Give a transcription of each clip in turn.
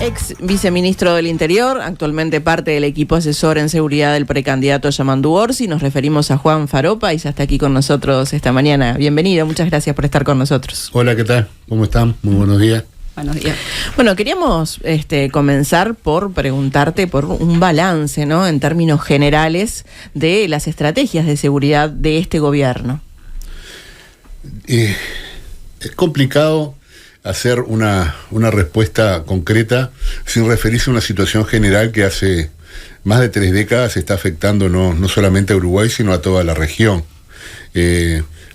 Ex viceministro del Interior, actualmente parte del equipo asesor en seguridad del precandidato Yamandu Orsi. Nos referimos a Juan Faropa y ya está aquí con nosotros esta mañana. Bienvenido, muchas gracias por estar con nosotros. Hola, ¿qué tal? ¿Cómo están? Muy buenos días. Buenos días. Bueno, queríamos comenzar por preguntarte por un balance, ¿no?, en términos generales de las estrategias de seguridad de este gobierno. Es complicado hacer una respuesta concreta sin referirse a una situación general que hace más de 3 décadas está afectando no solamente a Uruguay, sino a toda la región.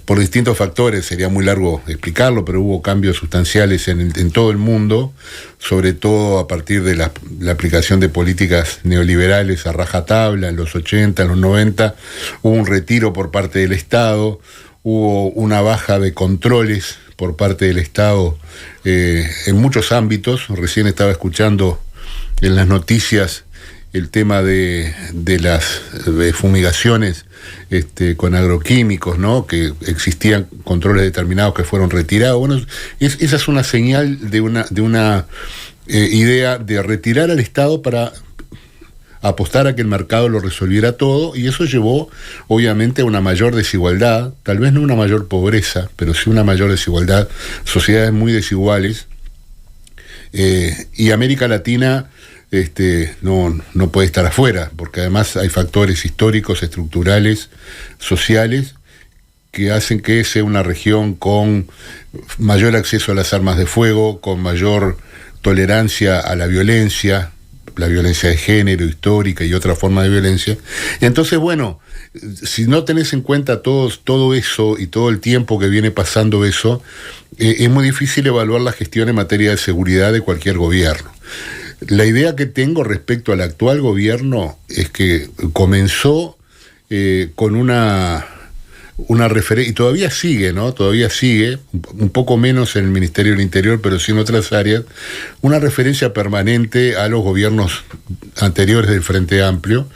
Por distintos factores, sería muy largo explicarlo, pero hubo cambios sustanciales en todo el mundo, sobre todo a partir de la aplicación de políticas neoliberales a rajatabla en los 80, en los 90, hubo un retiro por parte del Estado, hubo una baja de controles por parte del Estado en muchos ámbitos. Recién estaba escuchando en las noticias el tema de las fumigaciones con agroquímicos, ¿no?, que existían controles determinados que fueron retirados. Bueno, esa es una señal de una idea de retirar al Estado para apostar a que el mercado lo resolviera todo, y eso llevó obviamente a una mayor desigualdad, tal vez no una mayor pobreza, pero sí una mayor desigualdad, sociedades muy desiguales, y América Latina no puede estar afuera, porque además hay factores históricos, estructurales, sociales, que hacen que sea una región con mayor acceso a las armas de fuego, con mayor tolerancia a la violencia de género, histórica y otra forma de violencia. Entonces, bueno, si no tenés en cuenta todo eso y todo el tiempo que viene pasando eso, es muy difícil evaluar la gestión en materia de seguridad de cualquier gobierno. La idea que tengo respecto al actual gobierno es que comenzó con una referencia, y todavía sigue, ¿no? Todavía sigue, un poco menos en el Ministerio del Interior, pero sí en otras áreas, una referencia permanente a los gobiernos anteriores del Frente Amplio.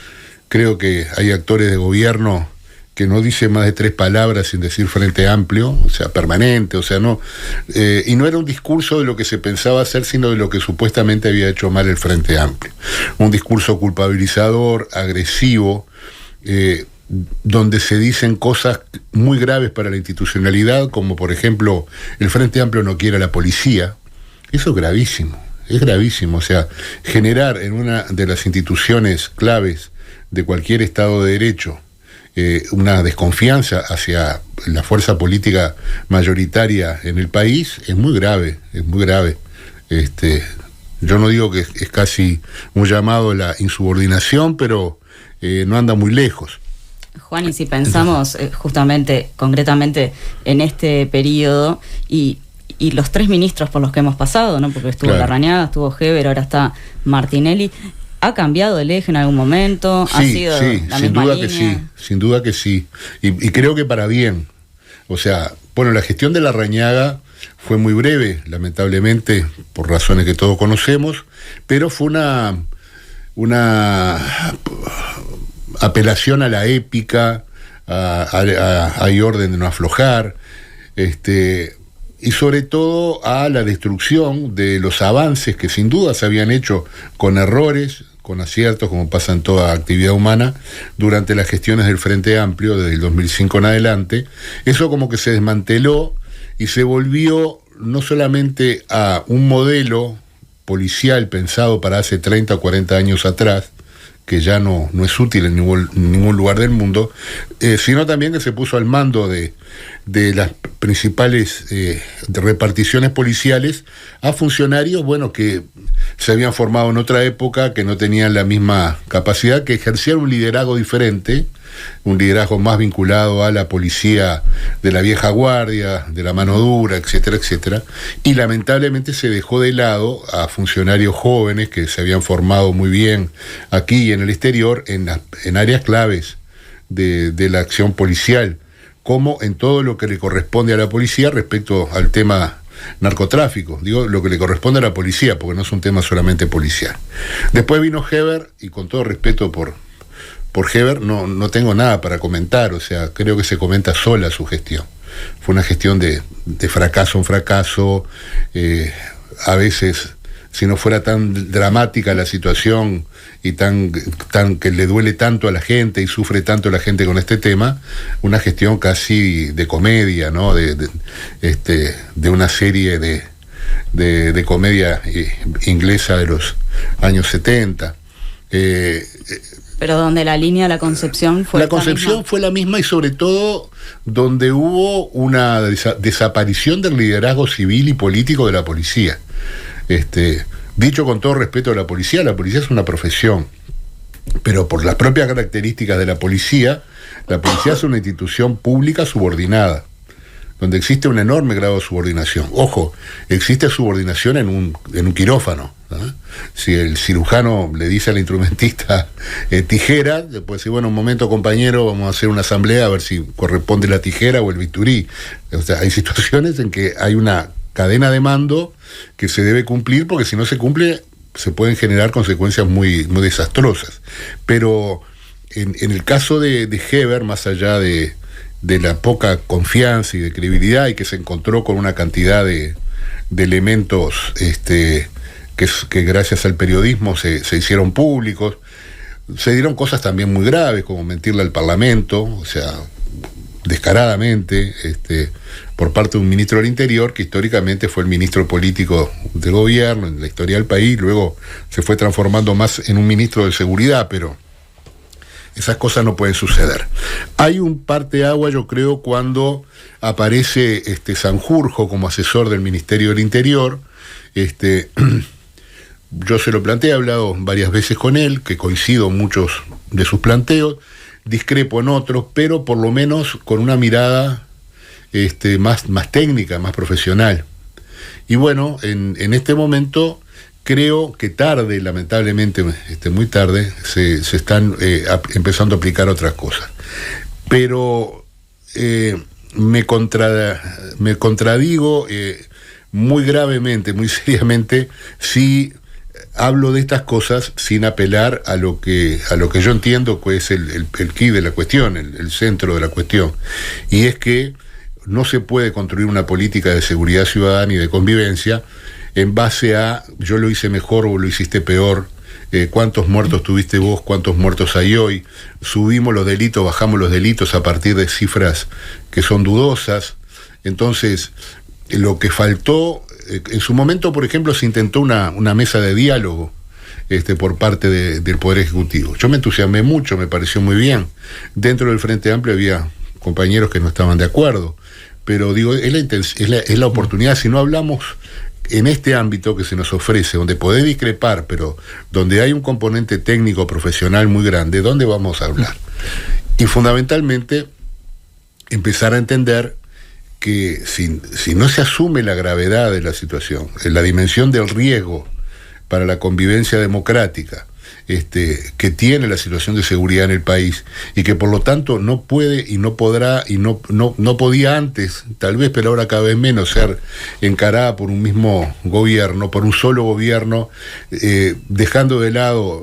Creo que hay actores de gobierno que no dicen más de 3 palabras sin decir Frente Amplio, o sea, permanente, o sea, no. Y no era un discurso de lo que se pensaba hacer, sino de lo que supuestamente había hecho mal el Frente Amplio. Un discurso culpabilizador, agresivo, donde se dicen cosas muy graves para la institucionalidad, como por ejemplo, el Frente Amplio no quiere a la policía. Eso es gravísimo, o sea, generar en una de las instituciones claves de cualquier Estado de Derecho una desconfianza hacia la fuerza política mayoritaria en el país es muy grave, es muy grave. Yo no digo que es casi un llamado a la insubordinación, pero no anda muy lejos. Juan, y si pensamos justamente, concretamente, en este periodo y los 3 ministros por los que hemos pasado, ¿no?, porque estuvo claro, Larrañaga, estuvo Heber, ahora está Martinelli, ¿ha cambiado el eje en algún momento? ¿Ha sido la misma línea? Sin duda que sí, y creo que para bien. O sea, bueno, la gestión de Larrañaga fue muy breve, lamentablemente, por razones que todos conocemos, pero fue una apelación a la épica, hay orden de no aflojar, y sobre todo a la destrucción de los avances que sin duda se habían hecho con errores, con aciertos, como pasa en toda actividad humana, durante las gestiones del Frente Amplio, desde el 2005 en adelante. Eso como que se desmanteló y se volvió no solamente a un modelo policial pensado para hace 30 o 40 años atrás, que ya no es útil en ningún lugar del mundo, sino también que se puso al mando de las principales reparticiones policiales a funcionarios, bueno, que se habían formado en otra época, que no tenían la misma capacidad, que ejercían un liderazgo diferente, un liderazgo más vinculado a la policía de la vieja guardia, de la mano dura, etcétera, etcétera, y lamentablemente se dejó de lado a funcionarios jóvenes que se habían formado muy bien aquí y en el exterior en áreas claves de la acción policial, como en todo lo que le corresponde a la policía respecto al tema narcotráfico. Digo, lo que le corresponde a la policía, porque no es un tema solamente policial. Después vino Heber, y con todo respeto por Heber, no tengo nada para comentar, o sea, creo que se comenta sola su gestión. Fue una gestión de fracaso en fracaso, a veces si no fuera tan dramática la situación y tan que le duele tanto a la gente y sufre tanto la gente con este tema, una gestión casi de comedia, ¿no? De una serie de comedia inglesa de los años 70. Pero donde la línea de la concepción fue la concepción fue la misma, y sobre todo donde hubo una desaparición del liderazgo civil y político de la policía. Dicho con todo respeto a la policía es una profesión, pero por las propias características de la policía es una institución pública subordinada, donde existe un enorme grado de subordinación. Ojo, existe subordinación en un quirófano, ¿no? Si el cirujano le dice al instrumentista tijera, le puede decir, bueno, un momento compañero, vamos a hacer una asamblea a ver si corresponde la tijera o el bisturí. O sea, hay situaciones en que hay una cadena de mando que se debe cumplir, porque si no se cumple se pueden generar consecuencias muy, muy desastrosas. Pero en el caso de Heber, más allá de la poca confianza y de credibilidad, y que se encontró con una cantidad de elementos que gracias al periodismo se hicieron públicos, se dieron cosas también muy graves, como mentirle al Parlamento, o sea, descaradamente, por parte de un ministro del Interior, que históricamente fue el ministro político del gobierno en la historia del país, luego se fue transformando más en un ministro de seguridad, pero esas cosas no pueden suceder. Hay un parteaguas, yo creo, cuando aparece Sanjurjo como asesor del Ministerio del Interior. Yo se lo planteé, he hablado varias veces con él, que coincido en muchos de sus planteos, discrepo en otros, pero por lo menos con una mirada más técnica, más profesional. Y bueno, en este momento creo que tarde, lamentablemente muy tarde, se están empezando a aplicar otras cosas. Pero me contradigo muy gravemente, muy seriamente, si hablo de estas cosas sin apelar a lo que yo entiendo que es el quid de la cuestión, el centro de la cuestión. Y es que no se puede construir una política de seguridad ciudadana y de convivencia en base a yo lo hice mejor o lo hiciste peor, cuántos muertos tuviste vos, cuántos muertos hay hoy, subimos los delitos, bajamos los delitos a partir de cifras que son dudosas. Entonces, lo que faltó, en su momento, por ejemplo, se intentó una mesa de diálogo por parte del Poder Ejecutivo. Yo me entusiasmé mucho, me pareció muy bien. Dentro del Frente Amplio había compañeros que no estaban de acuerdo, pero digo, es la oportunidad. Si no hablamos en este ámbito que se nos ofrece, donde podés discrepar, pero donde hay un componente técnico profesional muy grande, ¿dónde vamos a hablar? Y fundamentalmente empezar a entender que si no se asume la gravedad de la situación, la dimensión del riesgo para la convivencia democrática que tiene la situación de seguridad en el país, y que por lo tanto no puede y no podrá y no podía antes, tal vez, pero ahora cada vez menos, ser encarada por un mismo gobierno, por un solo gobierno, dejando de lado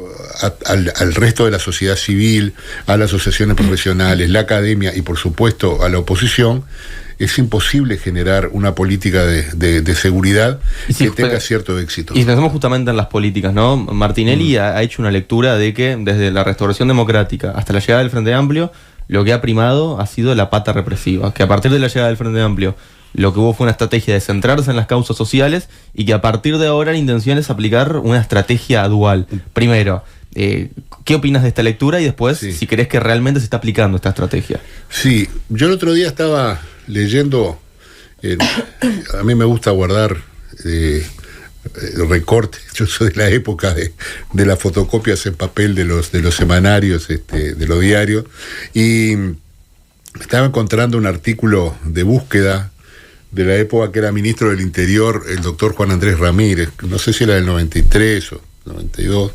al resto de la sociedad civil, a las asociaciones profesionales, la academia y por supuesto a la oposición. Es imposible generar una política de seguridad que tenga cierto éxito. Y pensamos justamente en las políticas, ¿no? Martinelli ha hecho una lectura de que desde la restauración democrática hasta la llegada del Frente Amplio, lo que ha primado ha sido la pata represiva, que a partir de la llegada del Frente Amplio lo que hubo fue una estrategia de centrarse en las causas sociales, y que a partir de ahora la intención es aplicar una estrategia dual. Primero, ¿qué opinas de esta lectura? Y después, si crees que realmente se está aplicando esta estrategia. Sí, yo el otro día estaba leyendo, a mí me gusta guardar recortes, yo soy de la época de las fotocopias en papel de los semanarios, de los diarios, y estaba encontrando un artículo de búsqueda de la época que era ministro del Interior, el doctor Juan Andrés Ramírez, no sé si era del 93 o 92,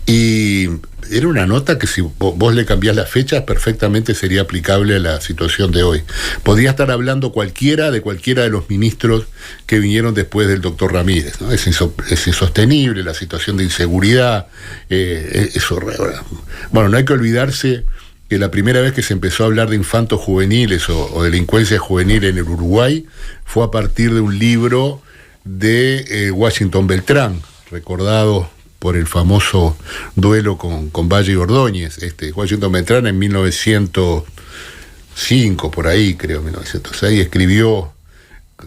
y era una nota que si vos le cambiás las fechas perfectamente sería aplicable a la situación de hoy. Podría estar hablando cualquiera de los ministros que vinieron después del doctor Ramírez, ¿no? Es insostenible la situación de inseguridad, es horrible. Bueno, no hay que olvidarse que la primera vez que se empezó a hablar de infantos juveniles o delincuencia juvenil en el Uruguay fue a partir de un libro de Washington Beltrán, recordado por el famoso duelo con Valle y Ordóñez. Washington Beltrán en 1905, por ahí creo, 1906, escribió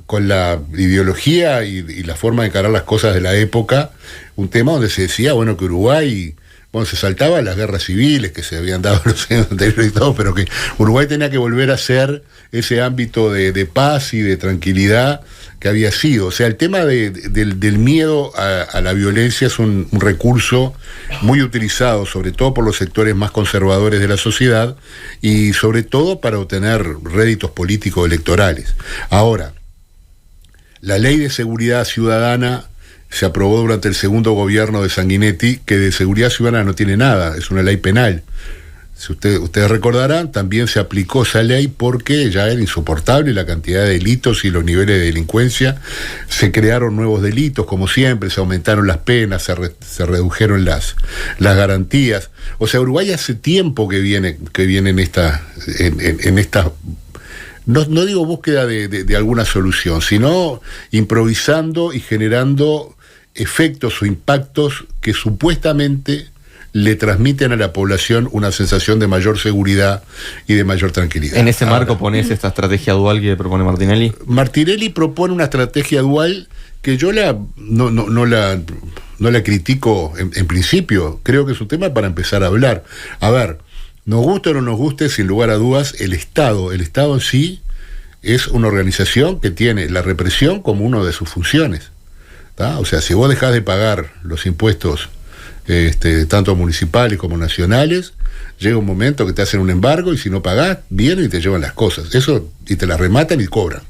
con la ideología y la forma de encarar las cosas de la época, un tema donde se decía, bueno, que Uruguay, bueno, se saltaba las guerras civiles que se habían dado en los años anteriores y todo, pero que Uruguay tenía que volver a ser ese ámbito de paz y de tranquilidad que había sido. O sea, el tema del miedo a la violencia es un recurso muy utilizado, sobre todo por los sectores más conservadores de la sociedad y sobre todo para obtener réditos políticos electorales. Ahora, la Ley de Seguridad Ciudadana se aprobó durante el segundo gobierno de Sanguinetti, que de seguridad ciudadana no tiene nada, es una ley penal. Si ustedes recordarán, también se aplicó esa ley porque ya era insoportable la cantidad de delitos y los niveles de delincuencia. Se crearon nuevos delitos, como siempre, se aumentaron las penas, se redujeron las garantías. O sea, Uruguay hace tiempo que viene en esta... No digo búsqueda de alguna solución, sino improvisando y generando efectos o impactos que supuestamente le transmiten a la población una sensación de mayor seguridad y de mayor tranquilidad. ¿En ese marco pones esta estrategia dual que propone Martinelli? Martinelli propone una estrategia dual que yo no la critico en principio. Creo que es un tema para empezar a hablar. A ver, nos guste o no nos guste, sin lugar a dudas, el Estado en sí es una organización que tiene la represión como una de sus funciones. ¿Tá? O sea, si vos dejás de pagar los impuestos tanto municipales como nacionales, llega un momento que te hacen un embargo y si no pagás, vienen y te llevan las cosas. Eso, y te las rematan y cobran.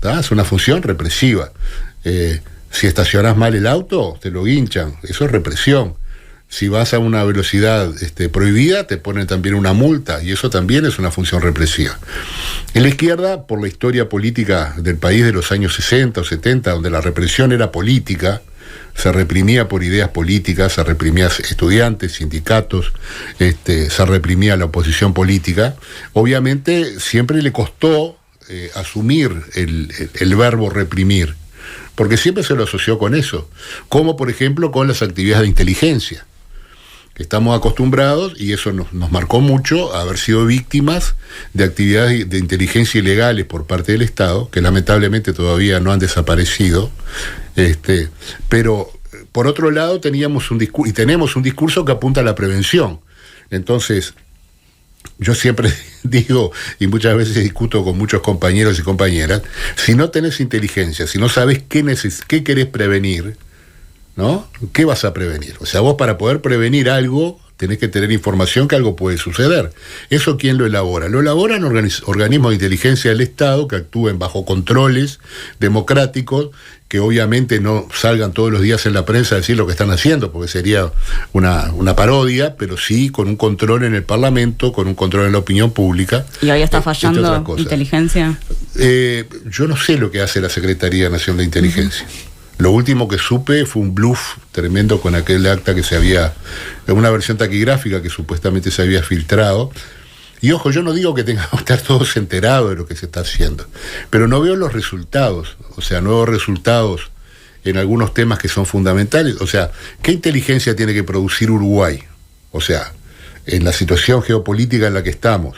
¿Tá? Es una función represiva. Si estacionás mal el auto, te lo guinchan. Eso es represión. Si vas a una velocidad prohibida, te ponen también una multa, y eso también es una función represiva. En la izquierda, por la historia política del país de los años 60 o 70, donde la represión era política, se reprimía por ideas políticas, se reprimía estudiantes, sindicatos, se reprimía la oposición política, obviamente siempre le costó asumir el verbo reprimir, porque siempre se lo asoció con eso, como por ejemplo con las actividades de inteligencia. Estamos acostumbrados, y eso nos marcó mucho, a haber sido víctimas de actividades de inteligencia ilegales por parte del Estado, que lamentablemente todavía no han desaparecido, pero por otro lado tenemos un discurso que apunta a la prevención. Entonces, yo siempre digo, y muchas veces discuto con muchos compañeros y compañeras, si no tenés inteligencia, si no sabés qué querés prevenir, ¿no? ¿Qué vas a prevenir? O sea, vos para poder prevenir algo tenés que tener información que algo puede suceder. ¿Eso quién lo elabora? Lo elaboran organismos de inteligencia del Estado que actúen bajo controles democráticos, que obviamente no salgan todos los días en la prensa a decir lo que están haciendo, porque sería una parodia, pero sí con un control en el Parlamento, con un control en la opinión pública. ¿Y hoy está fallando inteligencia? Yo no sé lo que hace la Secretaría Nacional de Inteligencia. Lo último que supe fue un bluff tremendo con aquel acta que una versión taquigráfica que supuestamente se había filtrado. Y ojo, yo no digo que tengamos que estar todos enterados de lo que se está haciendo, pero no veo los resultados, o sea, nuevos resultados en algunos temas que son fundamentales. O sea, ¿qué inteligencia tiene que producir Uruguay? O sea, en la situación geopolítica en la que estamos,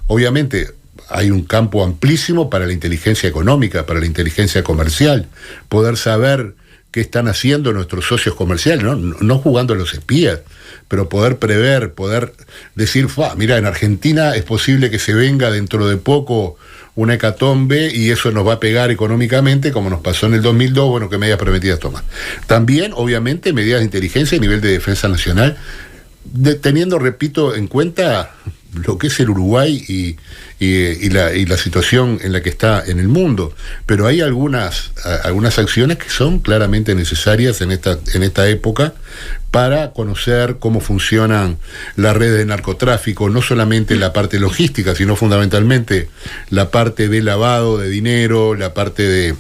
obviamente hay un campo amplísimo para la inteligencia económica, para la inteligencia comercial, poder saber qué están haciendo nuestros socios comerciales, no jugando a los espías, pero poder prever, poder decir, mira, en Argentina es posible que se venga dentro de poco una hecatombe y eso nos va a pegar económicamente, como nos pasó en el 2002, bueno, ¿qué medidas preventivas tomar? También, obviamente, medidas de inteligencia a nivel de defensa nacional, teniendo, repito, en cuenta lo que es el Uruguay y la situación en la que está en el mundo. Pero hay algunas acciones que son claramente necesarias en esta época para conocer cómo funcionan las redes de narcotráfico, no solamente la parte logística, sino fundamentalmente la parte de lavado de dinero, la parte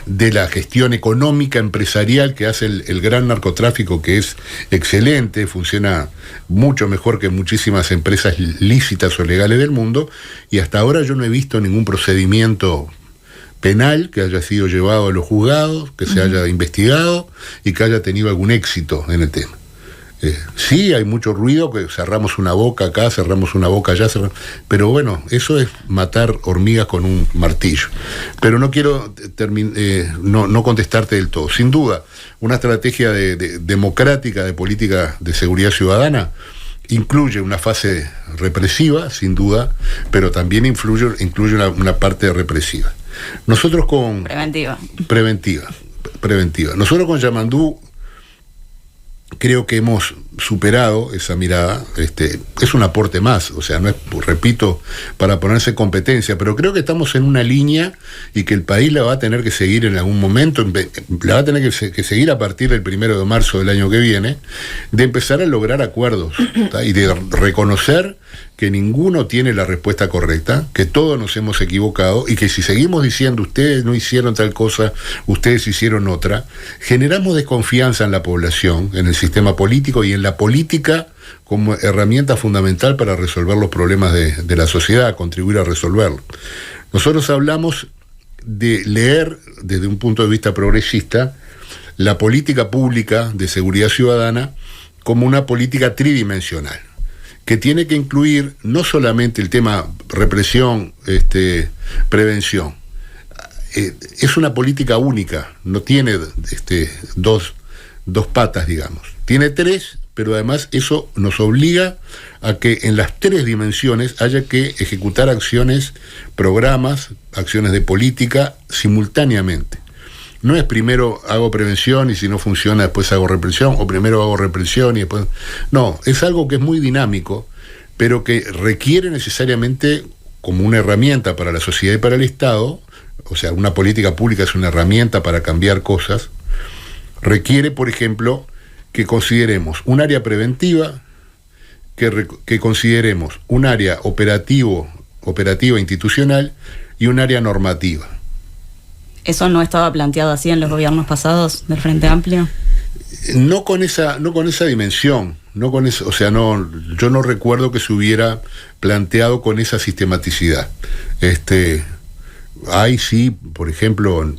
de la gestión económica empresarial que hace el gran narcotráfico, que es excelente, funciona mucho mejor que muchísimas empresas lícitas o legales del mundo, y hasta ahora yo no he visto ningún procedimiento penal que haya sido llevado a los juzgados, que se haya investigado y que haya tenido algún éxito en el tema. Sí, hay mucho ruido, que cerramos una boca acá, cerramos una boca allá, pero bueno, eso es matar hormigas con un martillo. Pero no quiero no contestarte del todo. Sin duda, una estrategia democrática de política de seguridad ciudadana incluye una fase represiva, sin duda, pero también incluye una parte represiva. Nosotros con... Preventiva. Nosotros con Yamandú creo que hemos superado esa mirada. Es un aporte más, o sea, no es, repito, para ponerse en competencia, pero creo que estamos en una línea y que el país la va a tener que seguir en algún momento, la va a tener que seguir a partir del 1 de marzo del año que viene, de empezar a lograr acuerdos, ¿tá? Y de reconocer que ninguno tiene la respuesta correcta, que todos nos hemos equivocado y que si seguimos diciendo ustedes no hicieron tal cosa, ustedes hicieron otra, generamos desconfianza en la población, en el sistema político y en la política como herramienta fundamental para resolver los problemas de la sociedad, contribuir a resolverlos. Nosotros hablamos de leer desde un punto de vista progresista la política pública de seguridad ciudadana como una política tridimensional, que tiene que incluir no solamente el tema represión, prevención. Es una política única, no tiene dos patas, digamos. Tiene tres, pero además eso nos obliga a que en las tres dimensiones haya que ejecutar acciones, programas, acciones de política simultáneamente. No es primero hago prevención y si no funciona después hago represión, o primero hago represión y después... No, es algo que es muy dinámico, pero que requiere necesariamente como una herramienta para la sociedad y para el Estado, o sea, una política pública es una herramienta para cambiar cosas, requiere, por ejemplo, que consideremos un área preventiva, que consideremos un área operativa institucional y un área normativa. ¿Eso no estaba planteado así en los gobiernos pasados del Frente Amplio? No con esa dimensión, yo no recuerdo que se hubiera planteado con esa sistematicidad. Hay sí, por ejemplo,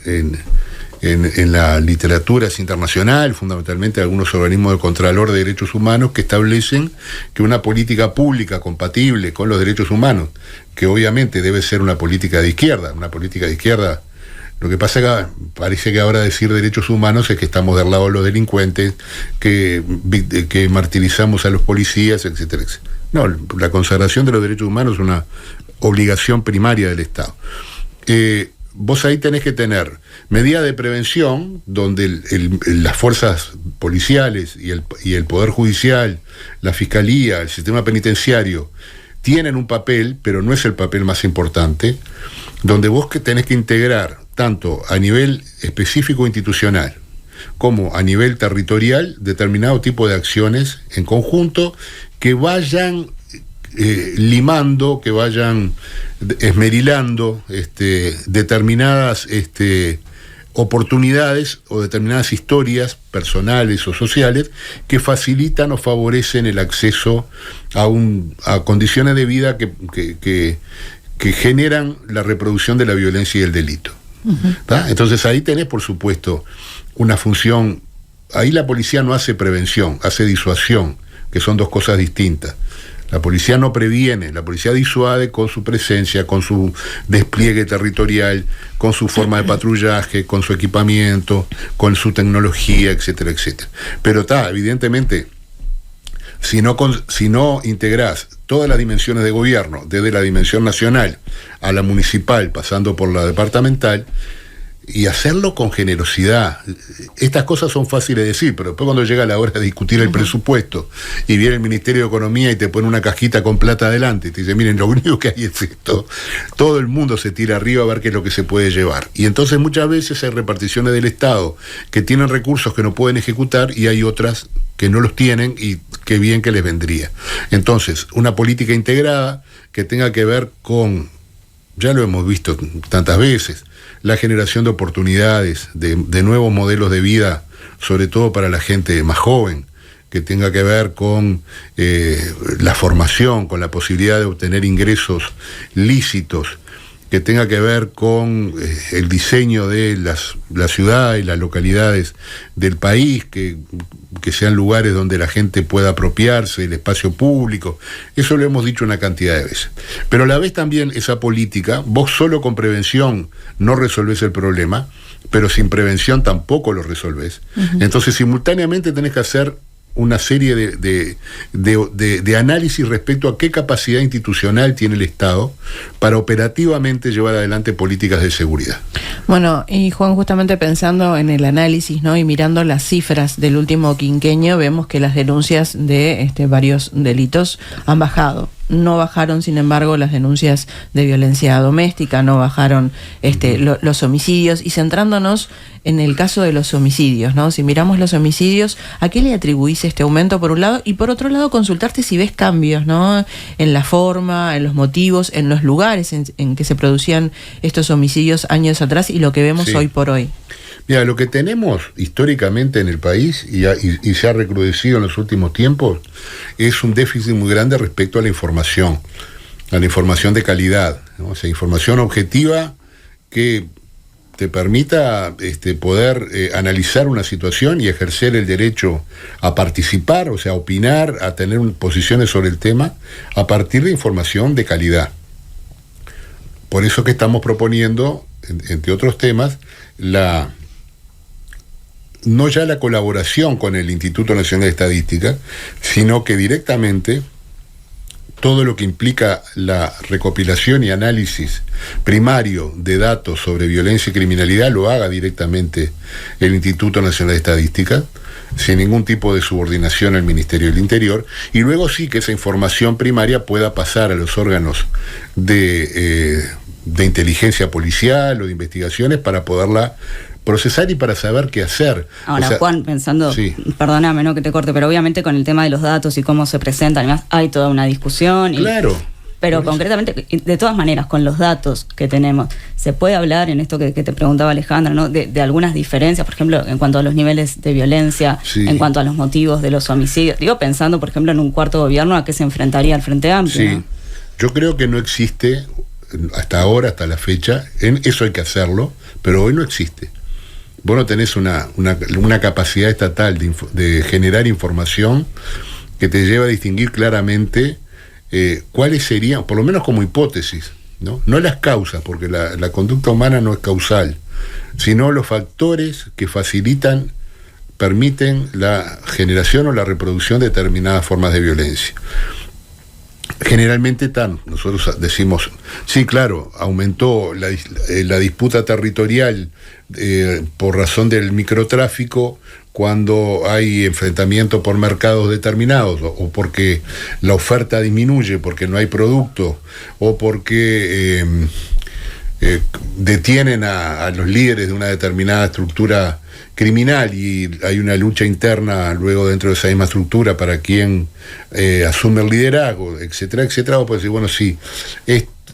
en la literatura internacional, fundamentalmente algunos organismos de Contralor de Derechos Humanos que establecen que una política pública compatible con los derechos humanos, que obviamente debe ser una política de izquierda, lo que pasa es que parece que ahora decir derechos humanos es que estamos del lado de los delincuentes, que martirizamos a los policías, etcétera, etcétera. No, la consagración de los derechos humanos es una obligación primaria del Estado. Vos ahí tenés que tener medidas de prevención, donde las fuerzas policiales y el Poder Judicial, la Fiscalía, el sistema penitenciario, tienen un papel, pero no es el papel más importante, donde vos tenés que integrar tanto a nivel específico institucional como a nivel territorial determinado tipo de acciones en conjunto que vayan limando, que vayan esmerilando determinadas oportunidades o determinadas historias personales o sociales que facilitan o favorecen el acceso a condiciones de vida que generan la reproducción de la violencia y el delito. Entonces ahí tenés, por supuesto, una función. Ahí la policía no hace prevención, hace disuasión, que son dos cosas distintas. La policía no previene, la policía disuade con su presencia, con su despliegue territorial, con su forma de patrullaje, con su equipamiento, con su tecnología, etcétera, etcétera. Pero evidentemente, si no integrás todas las dimensiones de gobierno, desde la dimensión nacional a la municipal, pasando por la departamental, y hacerlo con generosidad. Estas cosas son fáciles de decir, pero después cuando llega la hora de discutir el presupuesto y viene el Ministerio de Economía y te pone una cajita con plata adelante y te dice, miren, lo único que hay es esto, todo el mundo se tira arriba a ver qué es lo que se puede llevar. Y entonces muchas veces hay reparticiones del Estado que tienen recursos que no pueden ejecutar y hay otras que no los tienen y qué bien que les vendría. Entonces, una política integrada que tenga que ver con, ya lo hemos visto tantas veces, la generación de oportunidades, de nuevos modelos de vida, sobre todo para la gente más joven, que tenga que ver con la formación, con la posibilidad de obtener ingresos lícitos que tenga que ver con el diseño de la ciudad y las localidades del país, que sean lugares donde la gente pueda apropiarse del espacio público. Eso lo hemos dicho una cantidad de veces. Pero a la vez también esa política, vos solo con prevención no resolvés el problema, pero sin prevención tampoco lo resolvés. Entonces simultáneamente tenés que hacer una serie de análisis respecto a qué capacidad institucional tiene el Estado para operativamente llevar adelante políticas de seguridad. Bueno, y Juan, justamente pensando en el análisis, ¿no?, y mirando las cifras del último quinquenio, vemos que las denuncias de varios delitos han bajado. No bajaron, sin embargo, las denuncias de violencia doméstica, no bajaron los homicidios. Y centrándonos en el caso de los homicidios, ¿no? Si miramos los homicidios, ¿a qué le atribuís este aumento, por un lado? Y por otro lado, consultarte si ves cambios, ¿no?, en la forma, en los motivos, en los lugares en que se producían estos homicidios años atrás y lo que vemos hoy por hoy. Mira, lo que tenemos históricamente en el país y se ha recrudecido en los últimos tiempos es un déficit muy grande respecto a la información de calidad, ¿no? O sea, información objetiva que te permita poder analizar una situación y ejercer el derecho a participar, o sea, a opinar, a tener posiciones sobre el tema a partir de información de calidad. Por eso que estamos proponiendo, entre otros temas, no ya la colaboración con el Instituto Nacional de Estadística, sino que directamente todo lo que implica la recopilación y análisis primario de datos sobre violencia y criminalidad lo haga directamente el Instituto Nacional de Estadística, sin ningún tipo de subordinación al Ministerio del Interior, y luego sí que esa información primaria pueda pasar a los órganos de inteligencia policial o de investigaciones para poderla procesar y para saber qué hacer. Ahora, Juan, pensando, perdóname, no que te corte, pero obviamente con el tema de los datos y cómo se presentan, además hay toda una discusión. Claro. Pero concretamente, de todas maneras, con los datos que tenemos, ¿se puede hablar en esto que te preguntaba Alejandra, ¿no?, de algunas diferencias, por ejemplo, en cuanto a los niveles de violencia, en cuanto a los motivos de los homicidios? Digo, pensando, por ejemplo, en un cuarto gobierno, ¿a qué se enfrentaría el Frente Amplio? Sí, ¿no? Yo creo que no existe, hasta ahora, hasta la fecha, eso hay que hacerlo, pero hoy no existe. Vos no tenés una capacidad estatal de generar información que te lleva a distinguir claramente cuáles serían, por lo menos como hipótesis, no las causas, porque la conducta humana no es causal, sino los factores que permiten la generación o la reproducción de determinadas formas de violencia. Generalmente nosotros decimos, sí, claro, aumentó la disputa territorial por razón del microtráfico cuando hay enfrentamiento por mercados determinados, o porque la oferta disminuye, porque no hay producto, o porque detienen a los líderes de una determinada estructura criminal y hay una lucha interna luego dentro de esa misma estructura para quien asume el liderazgo, etcétera, etcétera. O puede decir, bueno, sí,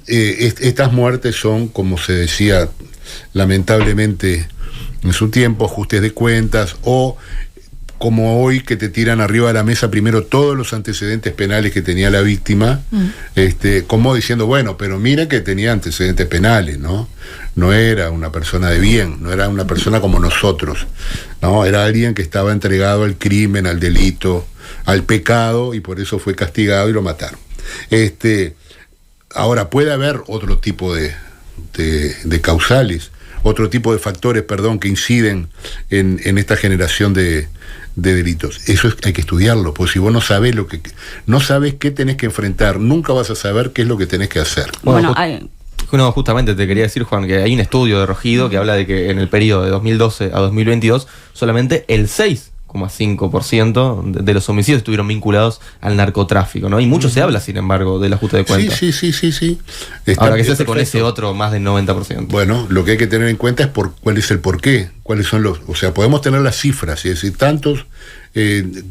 estas muertes son, como se decía lamentablemente en su tiempo, ajustes de cuentas, o como hoy, que te tiran arriba de la mesa primero todos los antecedentes penales que tenía la víctima, como diciendo, bueno, pero mira que tenía antecedentes penales, ¿no? No era una persona de bien, no era una persona como nosotros, ¿no? Era alguien que estaba entregado al crimen, al delito, al pecado, y por eso fue castigado y lo mataron. Ahora, puede haber otro tipo de causales, otro tipo de factores, que inciden en esta generación de delitos. Eso hay que estudiarlo, porque si vos no sabés qué tenés que enfrentar, nunca vas a saber qué es lo que tenés que hacer. No, justamente te quería decir, Juan, que hay un estudio de Rogido que habla de que en el periodo de 2012 a 2022 solamente el 6,5% de los homicidios estuvieron vinculados al narcotráfico, ¿no? Y mucho se habla, sin embargo, del ajuste de cuentas. Sí. Ahora, que se hace con ese otro más del 90%. Bueno, lo que hay que tener en cuenta es cuál es el porqué, cuáles son o sea, podemos tener las cifras, y decir, tantos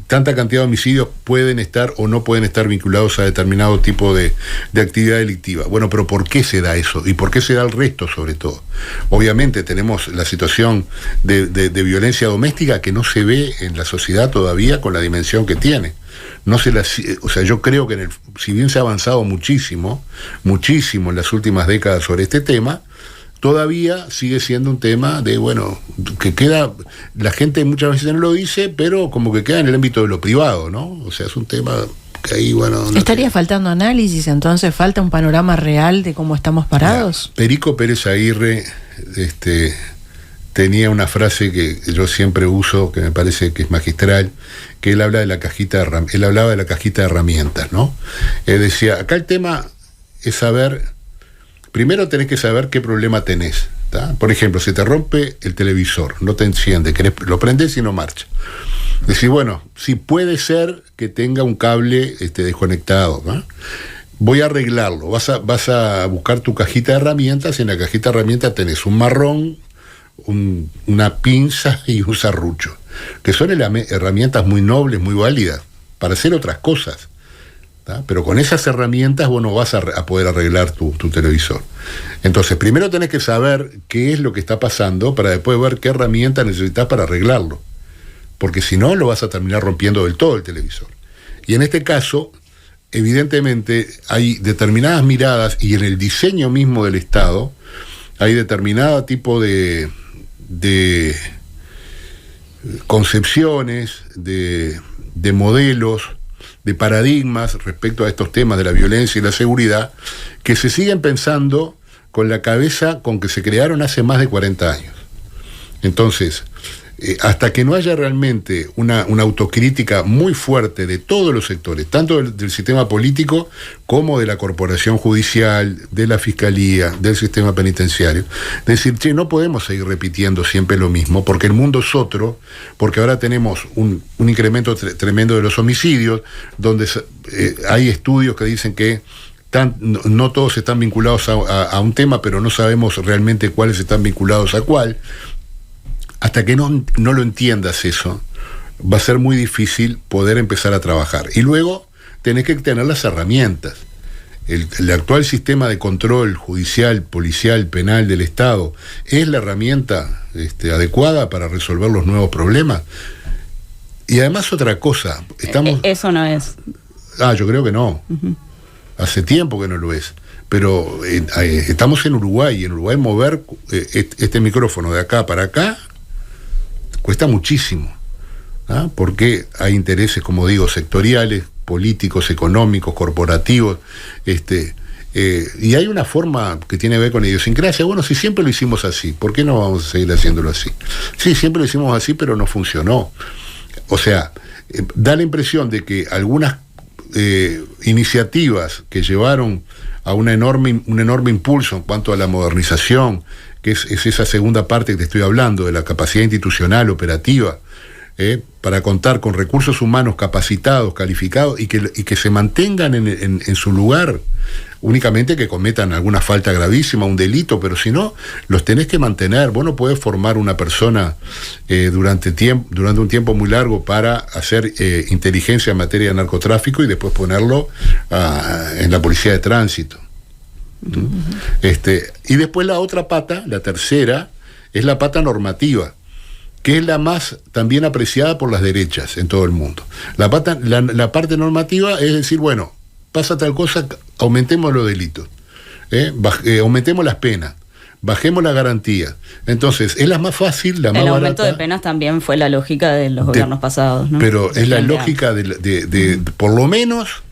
tanta cantidad de homicidios pueden estar o no pueden estar vinculados a determinado tipo de actividad delictiva. Bueno, pero ¿por qué se da eso? ¿Y por qué se da el resto, sobre todo? Obviamente tenemos la situación de violencia doméstica que no se ve en la sociedad todavía con la dimensión que tiene. No se o sea, yo creo que si bien se ha avanzado muchísimo en las últimas décadas sobre este tema, todavía sigue siendo un tema de, bueno, que queda, la gente muchas veces no lo dice, pero como que queda en el ámbito de lo privado, ¿no? O sea, es un tema que ahí, bueno... No ¿Estaría faltando análisis, entonces falta un panorama real de cómo estamos parados? Perico Pérez Aguirre tenía una frase que yo siempre uso, que me parece que es magistral, que él hablaba de la cajita de herramientas, ¿no? Él decía, acá el tema es saber, primero tenés que saber qué problema tenés, ¿tá? Por ejemplo, si te rompe el televisor, no te enciende, lo prendés y no marcha. Decís, bueno, sí puede ser que tenga un cable desconectado, ¿no? Voy a arreglarlo, vas a buscar tu cajita de herramientas, y en la cajita de herramientas tenés un marrón, una pinza y un serrucho, que son herramientas muy nobles, muy válidas, para hacer otras cosas, ¿tá? Pero con esas herramientas vos no vas a poder arreglar tu televisor. Entonces, primero tenés que saber qué es lo que está pasando para después ver qué herramienta necesitas para arreglarlo, porque si no, lo vas a terminar rompiendo del todo el televisor. Y en este caso, evidentemente, hay determinadas miradas, y en el diseño mismo del Estado hay determinado tipo de concepciones, de modelos, de paradigmas respecto a estos temas de la violencia y la seguridad, que se siguen pensando con la cabeza con que se crearon hace más de 40 años. Entonces, hasta que no haya realmente una autocrítica muy fuerte de todos los sectores, tanto del sistema político como de la corporación judicial, de la fiscalía, del sistema penitenciario, decir, che, no podemos seguir repitiendo siempre lo mismo, porque el mundo es otro, porque ahora tenemos un incremento tremendo de los homicidios, donde hay estudios que dicen que no todos están vinculados a un tema, pero no sabemos realmente cuáles están vinculados a cuál. Hasta que no lo entiendas eso, va a ser muy difícil poder empezar a trabajar. Y luego tenés que tener las herramientas. El actual sistema de control judicial, policial, penal del Estado, ¿es la herramienta adecuada para resolver los nuevos problemas? Y además otra cosa, eso no es. Yo creo que no. Uh-huh. Hace tiempo que no lo es. Pero estamos en Uruguay, y en Uruguay mover este micrófono de acá para acá cuesta muchísimo, ¿ah? Porque hay intereses, como digo, sectoriales, políticos, económicos, corporativos, y hay una forma que tiene que ver con la idiosincrasia. Bueno, si siempre lo hicimos así, ¿por qué no vamos a seguir haciéndolo así? Sí, siempre lo hicimos así, pero no funcionó. O sea, da la impresión de que algunas iniciativas que llevaron a un enorme impulso en cuanto a la modernización, que es esa segunda parte que te estoy hablando, de la capacidad institucional, operativa, para contar con recursos humanos capacitados, calificados, y que se mantengan en su lugar, únicamente que cometan alguna falta gravísima, un delito, pero si no, los tenés que mantener. Vos no podés formar una persona durante un tiempo muy largo para hacer inteligencia en materia de narcotráfico y después ponerlo en la policía de tránsito. Uh-huh. Y después la otra pata, la tercera, es la pata normativa, que es la más también apreciada por las derechas en todo el mundo. La parte normativa es decir, bueno, pasa tal cosa, aumentemos los delitos, aumentemos las penas, bajemos la garantía. Entonces, es la más fácil, la más barata. El aumento de penas también fue la lógica de los gobiernos pasados, ¿no? Pero es la lógica de por lo menos,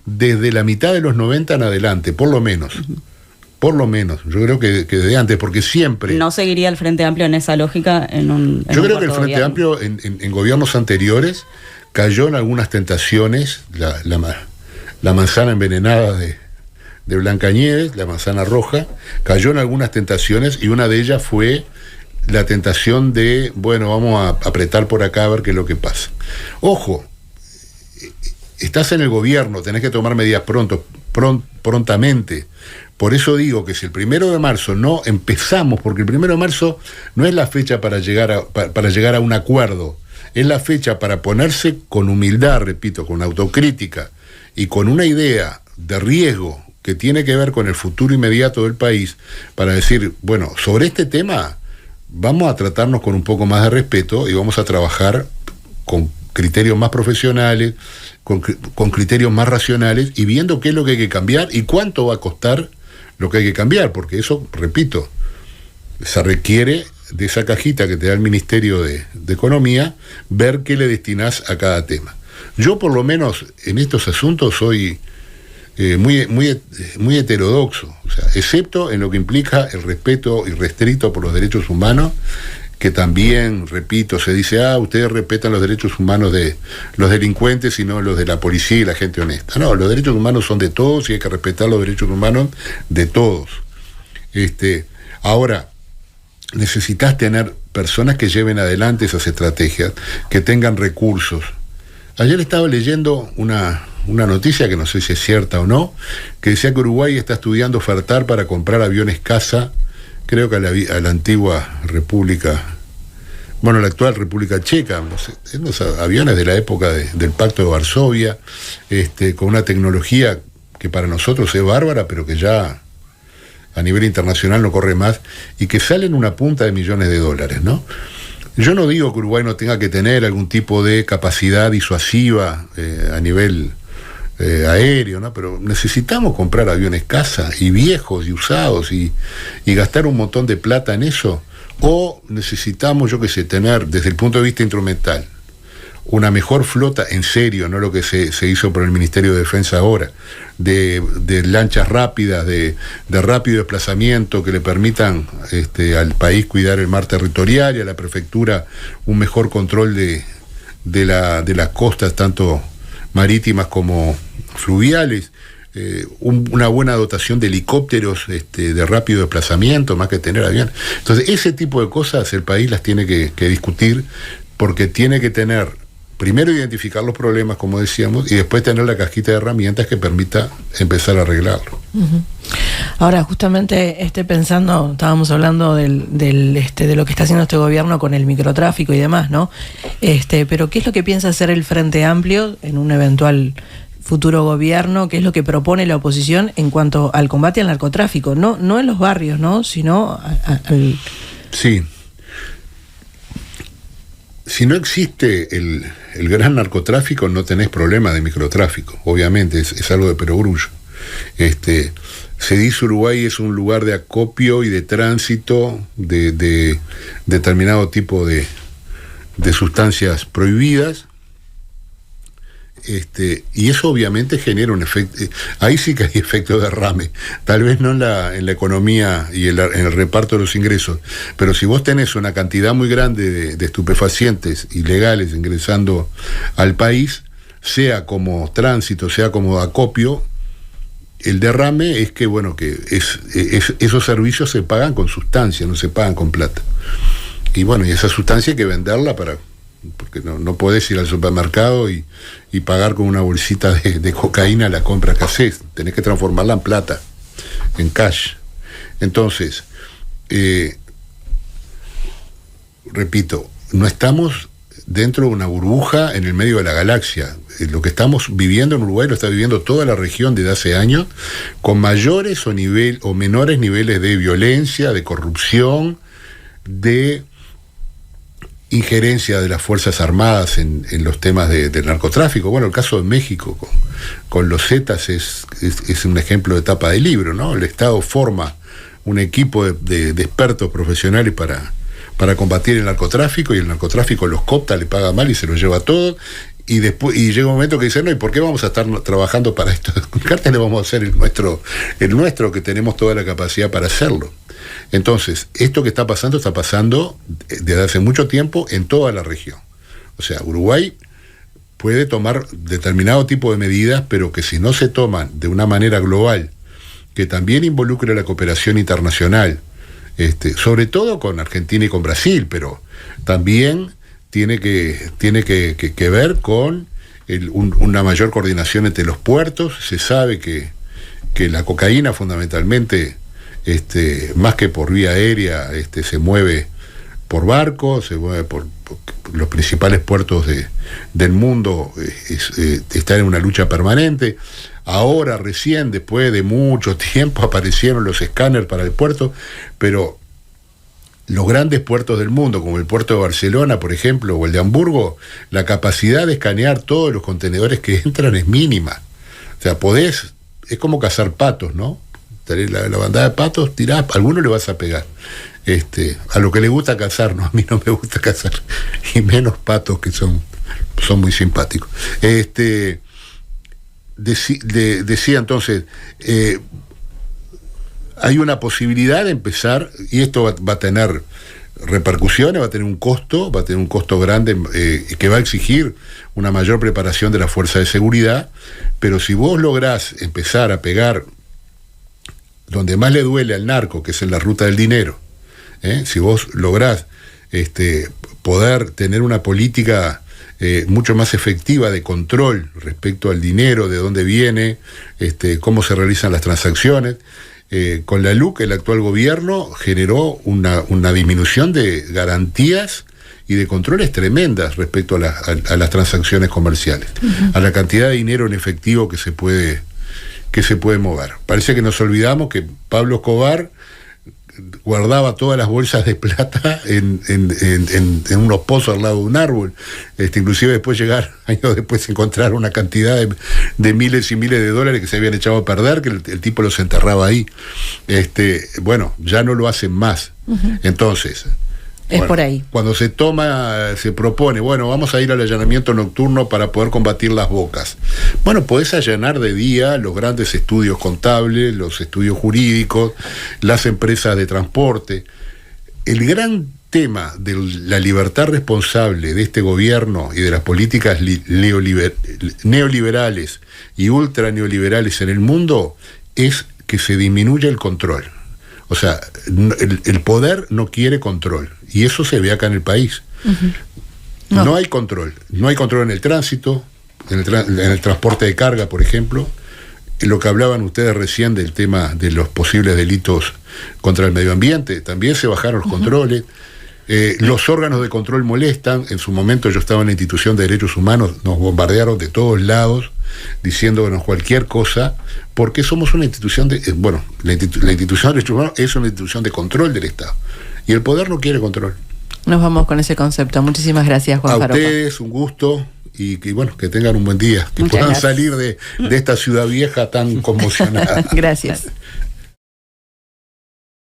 desde la mitad de los 90 en adelante, por lo menos. Uh-huh. Por lo menos, yo creo que desde antes, porque siempre... ¿No seguiría el Frente Amplio en esa lógica? Yo creo que el Frente Amplio en gobiernos anteriores cayó en algunas tentaciones, la manzana envenenada de Blanca Nieves, la manzana roja, cayó en algunas tentaciones, y una de ellas fue la tentación de, bueno, vamos a apretar por acá a ver qué es lo que pasa. Ojo, estás en el gobierno, tenés que tomar medidas prontamente. Por eso digo que si el 1 de marzo no empezamos, porque el 1 de marzo no es la fecha para llegar a un acuerdo, es la fecha para ponerse con humildad, repito, con autocrítica y con una idea de riesgo que tiene que ver con el futuro inmediato del país, para decir, bueno, sobre este tema vamos a tratarnos con un poco más de respeto y vamos a trabajar con criterios más profesionales, con criterios más racionales y viendo qué es lo que hay que cambiar y cuánto va a costar lo que hay que cambiar, porque eso, repito, se requiere de esa cajita que te da el Ministerio de Economía, ver qué le destinás a cada tema. Yo, por lo menos, en estos asuntos soy muy heterodoxo, o sea, excepto en lo que implica el respeto irrestricto por los derechos humanos, que también, repito, se dice, ustedes respetan los derechos humanos de los delincuentes y no los de la policía y la gente honesta. No, los derechos humanos son de todos y hay que respetar los derechos humanos de todos. Ahora, necesitas tener personas que lleven adelante esas estrategias, que tengan recursos. Ayer estaba leyendo una noticia, que no sé si es cierta o no, que decía que Uruguay está estudiando ofertar para comprar aviones caza, creo que a la antigua República, bueno, la actual República Checa, no sé, los aviones de la época del Pacto de Varsovia, con una tecnología que para nosotros es bárbara, pero que ya a nivel internacional no corre más, y que salen una punta de millones de dólares, ¿no? Yo no digo que Uruguay no tenga que tener algún tipo de capacidad disuasiva a nivel aéreo, ¿no? Pero necesitamos comprar aviones caza y viejos y usados y gastar un montón de plata en eso, o necesitamos, yo qué sé, tener desde el punto de vista instrumental una mejor flota en serio, no lo que se hizo por el Ministerio de Defensa ahora, de lanchas rápidas, de rápido desplazamiento que le permitan al país cuidar el mar territorial y a la prefectura un mejor control de las costas, tanto marítimas como fluviales, una buena dotación de helicópteros de rápido desplazamiento, más que tener aviones. Entonces, ese tipo de cosas el país las tiene que discutir, porque tiene que tener, primero identificar los problemas, como decíamos, y después tener la cajita de herramientas que permita empezar a arreglarlo. Uh-huh. Ahora, justamente pensando, estábamos hablando de lo que está haciendo este gobierno con el microtráfico y demás, ¿no? Pero ¿qué es lo que piensa hacer el Frente Amplio en un eventual futuro gobierno? ¿Qué es lo que propone la oposición en cuanto al combate al narcotráfico? No en los barrios, ¿no? Sino al... Sí. Si no existe el gran narcotráfico, no tenés problema de microtráfico, obviamente, es algo de perogrullo. Se dice Uruguay es un lugar de acopio y de tránsito de determinado tipo de sustancias prohibidas, y eso obviamente genera un efecto, ahí sí que hay efecto derrame, tal vez no en la economía y en el reparto de los ingresos, pero si vos tenés una cantidad muy grande de estupefacientes ilegales ingresando al país, sea como tránsito, sea como acopio, el derrame es que, bueno, que esos servicios se pagan con sustancia, no se pagan con plata. Y bueno, y esa sustancia hay que venderla porque no podés ir al supermercado y pagar con una bolsita de cocaína la compra que haces. Tenés que transformarla en plata, en cash. Entonces, repito, no estamos dentro de una burbuja en el medio de la galaxia. Lo que estamos viviendo en Uruguay lo está viviendo toda la región desde hace años, con mayores o menores niveles de violencia, de corrupción, de injerencia de las Fuerzas Armadas en los temas del narcotráfico. Bueno, el caso de México con los Zetas es un ejemplo de tapa de libro, ¿no? El Estado forma un equipo de expertos profesionales para combatir el narcotráfico, y el narcotráfico los coopta, le paga mal y se los lleva todo, y llega un momento que dicen, no, ¿y por qué vamos a estar trabajando para esto? ¿Qué le vamos a hacer el nuestro, que tenemos toda la capacidad para hacerlo? Entonces, esto que está pasando desde hace mucho tiempo en toda la región. O sea, Uruguay puede tomar determinado tipo de medidas, pero que si no se toman de una manera global, que también involucre la cooperación internacional, sobre todo con Argentina y con Brasil, pero también tiene que ver con una mayor coordinación entre los puertos. Se sabe que la cocaína fundamentalmente, más que por vía aérea, se mueve por barco, se mueve los principales puertos del mundo están en una lucha permanente. Ahora recién, después de mucho tiempo, aparecieron los escáneres para el puerto, pero los grandes puertos del mundo, como el puerto de Barcelona, por ejemplo, o el de Hamburgo, la capacidad de escanear todos los contenedores que entran es mínima. O sea, es como cazar patos, ¿no? La bandada de patos, tirás, a alguno le vas a pegar. A lo que le gusta cazar, ¿no? A mí no me gusta cazar, y menos patos, que son muy simpáticos. Decía entonces, hay una posibilidad de empezar, y esto va a tener repercusiones, va a tener un costo grande, que va a exigir una mayor preparación de la fuerza de seguridad, pero si vos lográs empezar a pegar donde más le duele al narco, que es en la ruta del dinero, si vos lográs poder tener una política mucho más efectiva de control respecto al dinero, de dónde viene, cómo se realizan las transacciones. Con la LUC, el actual gobierno generó una disminución de garantías y de controles tremendas respecto a las transacciones comerciales, a la cantidad de dinero en efectivo que se puede mover. Parece que nos olvidamos que Pablo Escobar guardaba todas las bolsas de plata en unos pozos al lado de un árbol. Inclusive años después encontrar una cantidad de miles y miles de dólares que se habían echado a perder, que el tipo los enterraba ahí. Bueno, ya no lo hacen más. Entonces, por ahí. Cuando se propone, bueno, vamos a ir al allanamiento nocturno para poder combatir las bocas. Bueno, podés allanar de día los grandes estudios contables, los estudios jurídicos, las empresas de transporte. El gran tema de la libertad responsable de este gobierno y de las políticas neoliberales y ultraneoliberales en el mundo es que se disminuye el control. O sea, el poder no quiere control, y eso se ve acá en el país. No hay control en el tránsito, en el transporte de carga, por ejemplo. En lo que hablaban ustedes recién del tema de los posibles delitos contra el medio ambiente, también se bajaron los controles. Los órganos de control molestan. En su momento yo estaba en la institución de derechos humanos, nos bombardearon de todos lados diciéndonos cualquier cosa, porque somos una institución la institución de derechos humanos es una institución de control del Estado, y el poder no quiere control. Nos vamos con ese concepto. Muchísimas gracias, Juan Faropa. A ustedes un gusto, y bueno, que tengan un buen día, que puedan salir de esta ciudad vieja tan conmocionada. Gracias.